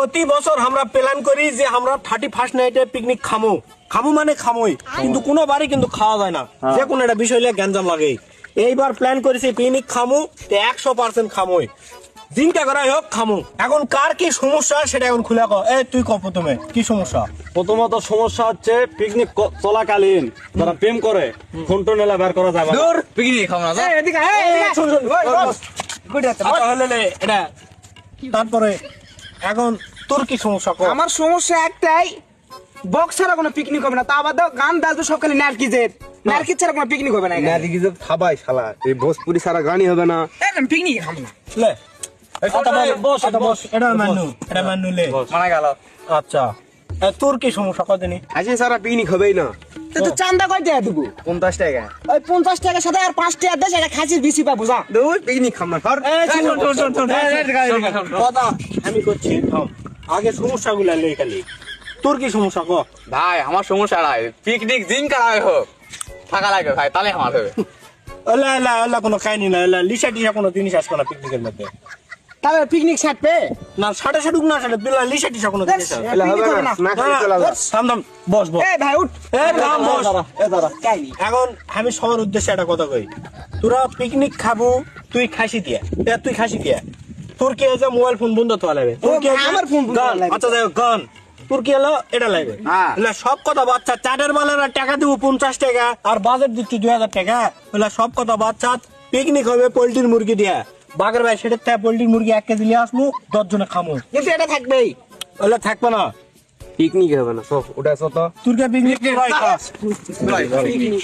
প্রতি বছর আমরা প্ল্যান করি যে আমরা 31st নাইটে পিকনিক খামো মানে খামোই, কিন্তু কোনো বাড়ি কিন্তু খাওয়া যায় না, যে কোনো একটা বিষয় নিয়ে গ্যাঞ্জাম লাগে। এইবার প্ল্যান করেছি পিকনিক খামো, 100% খামোই, চিন্তা করাই হোক খামো। এখন কার কি সমস্যা সেটা এখন খুলে কো। তুই কো প্রথমে কি সমস্যা? প্রথমত সমস্যা হচ্ছে পিকনিক চলাকালীন যারা প্রেম করে ফোন টোন এলা বের করা যাবে না। দূর পিকনিক খাবো না। তারপরে এখন তোর কি সমস্যা কো? আমার সমস্যা একটাই, বক্স ছাড়া কোনো পিকনিক হবে না। তা আবার গান বাজবে সকালে নারকিজের, নারকিজ ছাড়া কোনো পিকনিক হবে না। খাবাই শালা, এই ভোজপুরি সারা গানই হবে না। পিকনিক খাবো না। লে এটা মানু লে। মানা গেল। আচ্ছা তোর কি সমস্যা কদিনই? আজকে সারা পিকনিক হবেই না। তো চান্দা কয় টাকা দেবো? 50 টাকা। ওই 50 টাকার সাথে আর 5 টাকা দেশ, একটা খাসির বেশি পাবো যা। দূর পিকনিক খাম না। কথা আমি করছি, থাম। আগে সমস্যা গুলা লে খালি। তোর কি সমস্যা ক? ভাই আমার সমস্যা নাই, পিকনিক দিন কারাই হোক থাকা লাগবে ভাই, তাহলে আমার হবে। কোনো কাহিনী না, লিসা টিসা কোনো জিনিস আসবে না পিকনিকের মধ্যে। তাহলে পিকনিক ছাড়বে না সাড়ে সাড়ুক না সাড়ে লিসা টিসা কোনো জিনিস আসবে এলা হবে না, না খাই চলে যা। থাম বস। এই ভাই উঠ। থাম বস। কাহিনী এখন আমি সবার উদ্দেশ্যে একটা কথা কই, তোরা পিকনিক খাবো, তুই খাসি দিয়া, তুই খাসি দিয়া, তোর কি আছে মোবাইল ফোন বন্ধ তো লাগবে, তোর কি আছে আমার ফোন বন্ধ গান, লাগবে। আচ্ছা যাই হোক, গান, তোর কি হলো এটা লাগবে। হ্যাঁ। সব কথা বাচ্চা, চাটের বেলার টাকা দিব 50 টাকা, আর বাজেট দিচ্ছি 2000 টাকা, সব কথা বাচ্চা। পিকনিক হবে পোল্ট্রির মুরগি দিয়া, বাগের ভাই সেটার থেকে পোল্ট্রির মুরগি 1 কেজি নিয়ে আসবো, 10 জনে খামো, কিন্তু এটা থাকবেই। থাকবে না, পিকনিক হবে না। সব ওটা সত। তোর কে পিকনিক পিকনিক